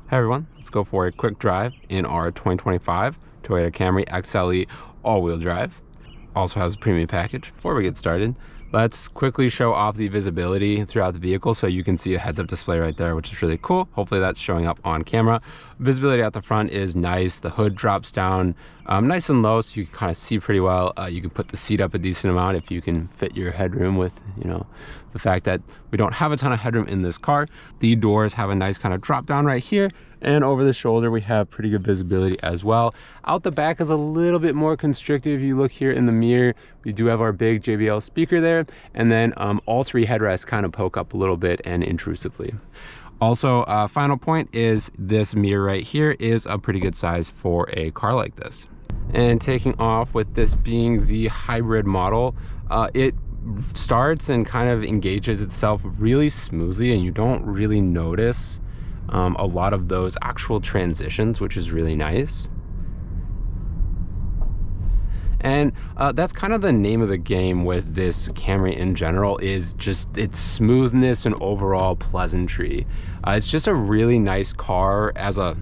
Hey everyone, let's go for a quick drive in our 2025 Toyota Camry XLE all-wheel drive. Also has a premium package. Before we get started, let's quickly show off the visibility throughout the vehicle so you can see a heads-up display right there, which is really cool. Hopefully that's showing up on camera. Visibility at the front is nice. The hood drops down nice and low so you can kind of see pretty well. You can put the seat up a decent amount if you can fit your headroom with, the fact that we don't have a ton of headroom in this car. The doors have a nice kind of drop down right here, and over the shoulder we have pretty good visibility as well. Out the back is a little bit more constricted. If you look here in the mirror, we do have our big JBL speaker there, and then all three headrests kind of poke up a little bit and intrusively. Also, final point is this mirror right here is a pretty good size for a car like this. And taking off with this being the hybrid model, it starts and kind of engages itself really smoothly, and you don't really notice a lot of those actual transitions, which is really nice. And that's kind of the name of the game with this Camry in general, is just its smoothness and overall pleasantry. It's just a really nice car as a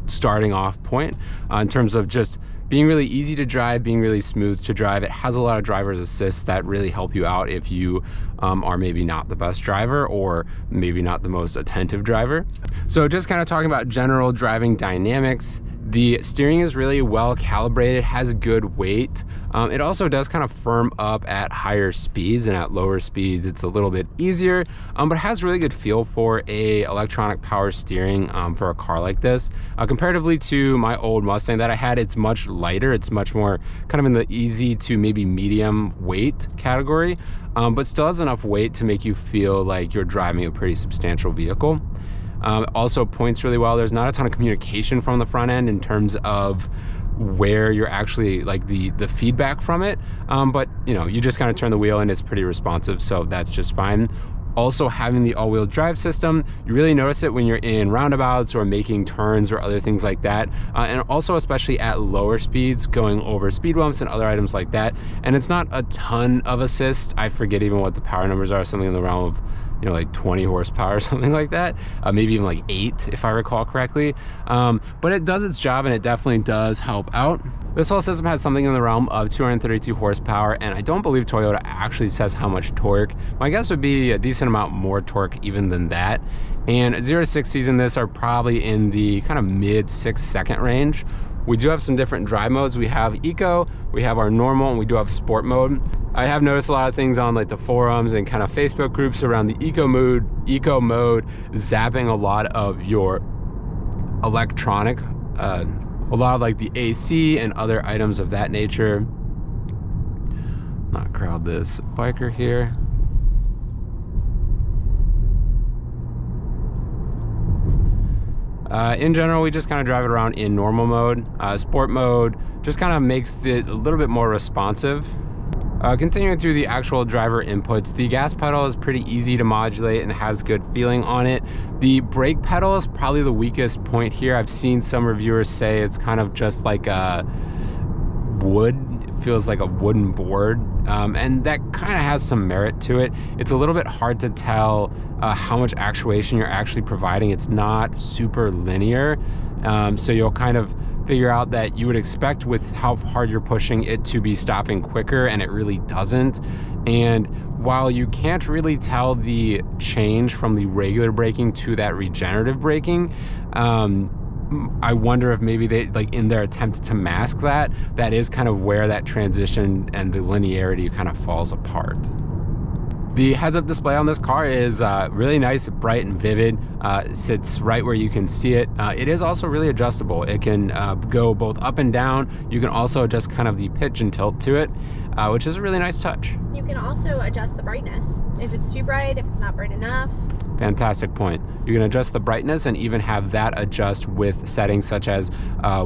starting off point in terms of just being really easy to drive, being really smooth to drive. It has a lot of driver's assists that really help you out if you are maybe not the best driver or maybe not the most attentive driver. So just kind of talking about general driving dynamics, the steering is really well calibrated, has good weight. It also does kind of firm up at higher speeds, and at lower speeds it's a little bit easier, but has really good feel for a electronic power steering for a car like this. Comparatively to my old Mustang that I had, it's much lighter. It's much more kind of in the easy to maybe medium weight category, but still has enough weight to make you feel like you're driving a pretty substantial vehicle. Also points really well. There's not a ton of communication from the front end in terms of where you're actually like the feedback from it, but you just kind of turn the wheel and it's pretty responsive, so that's just fine. Also, having the all-wheel drive system, you really notice it when you're in roundabouts or making turns or other things like that, and also especially at lower speeds, going over speed bumps and other items like that. And it's not a ton of assist. I forget even what the power numbers are, something in the realm of like 20 horsepower or something like that, maybe even like 8 if I recall correctly, but it does its job and it definitely does help out. This whole system has something in the realm of 232 horsepower, and I don't believe Toyota actually says how much torque. My guess would be a decent amount more torque even than that, and 0 to 60s in this are probably in the kind of mid 6-second range. We do have some different drive modes. We have eco, we have our normal, and we do have sport mode. I have noticed a lot of things on like the forums and kind of Facebook groups around the eco mode zapping a lot of your electronic, a lot of like the AC and other items of that nature. Not crowd this biker here. In general, we just kind of drive it around in normal mode. Sport mode just kind of makes it a little bit more responsive. Continuing through the actual driver inputs, the gas pedal is pretty easy to modulate and has good feeling on it. The brake pedal is probably the weakest point here. I've seen some reviewers say it's kind of just like a wood. It feels like a wooden board, and that kind of has some merit to it. It's a little bit hard to tell how much actuation you're actually providing. It's not super linear, so you'll kind of figure out that you would expect with how hard you're pushing it to be stopping quicker, and it really doesn't. And while you can't really tell the change from the regular braking to that regenerative braking, I wonder if maybe they, like in their attempt to mask that, that is kind of where that transition and the linearity kind of falls apart. The heads-up display on this car is really nice, bright and vivid, sits right where you can see it. It is also really adjustable. It can go both up and down. You can also adjust kind of the pitch and tilt to it, which is a really nice touch. You can also adjust the brightness. If it's too bright, if it's not bright enough. Fantastic point. You can adjust the brightness and even have that adjust with settings such as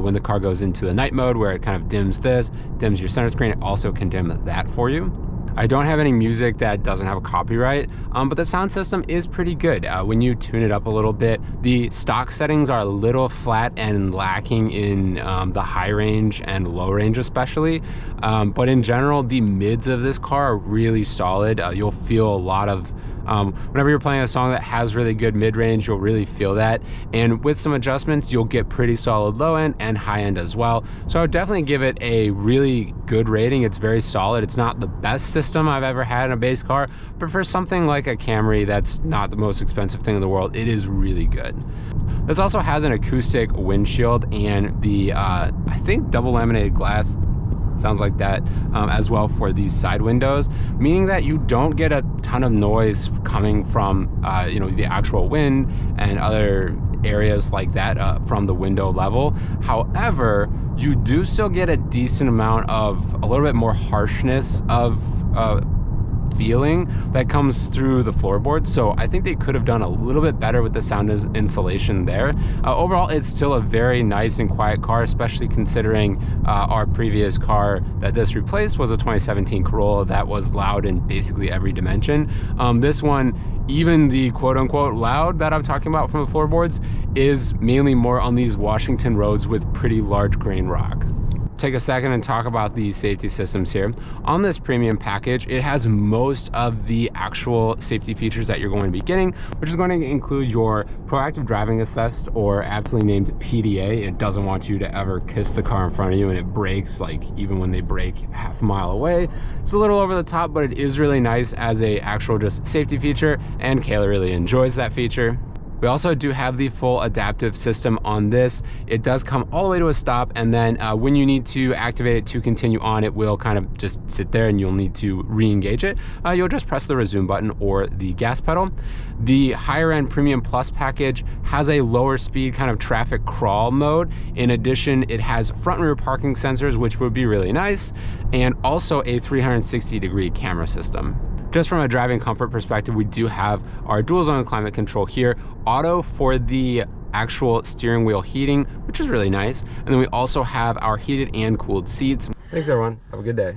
when the car goes into the night mode, where it kind of dims this, dims your center screen. It also can dim that for you. I don't have any music that doesn't have a copyright, but the sound system is pretty good. When you tune it up a little bit, the stock settings are a little flat and lacking in the high range and low range especially, but in general, the mids of this car are really solid. You'll feel a lot of Whenever you're playing a song that has really good mid-range, you'll really feel that. And with some adjustments, you'll get pretty solid low end and high end as well. So I would definitely give it a really good rating. It's very solid. It's not the best system I've ever had in a base car, but for something like a Camry that's not the most expensive thing in the world, it is really good. This also has an acoustic windshield and the I think double laminated glass, sounds like that, as well for these side windows, meaning that you don't get a ton of noise coming from you know, the actual wind and other areas like that from the window level. However, you do still get a decent amount of a little bit more harshness of feeling that comes through the floorboard. So I think they could have done a little bit better with the sound insulation there. Overall, it's still a very nice and quiet car, especially considering our previous car that this replaced was a 2017 Corolla that was loud in basically every dimension. This one, even the quote-unquote loud that I'm talking about from the floorboards, is mainly more on these Washington roads with pretty large grain rock. Take a second and talk about the safety systems here. On this premium package, it has most of the actual safety features that you're going to be getting, which is going to include your proactive driving assist, or aptly named PDA. It doesn't want you to ever kiss the car in front of you, and it brakes like even when they brake half a mile away. It's a little over the top, but it is really nice as a actual just safety feature, and Kayla really enjoys that feature. We also do have the full adaptive system on this. It does come all the way to a stop, and then when you need to activate it to continue on, it will kind of just sit there and you'll need to re-engage it. You'll just press the resume button or the gas pedal. The higher end Premium Plus package has a lower speed kind of traffic crawl mode. In addition, it has front and rear parking sensors, which would be really nice, and also a 360-degree camera system. Just from a driving comfort perspective, we do have our dual zone climate control here, auto for the actual steering wheel heating, which is really nice. And then we also have our heated and cooled seats. Thanks everyone, have a good day.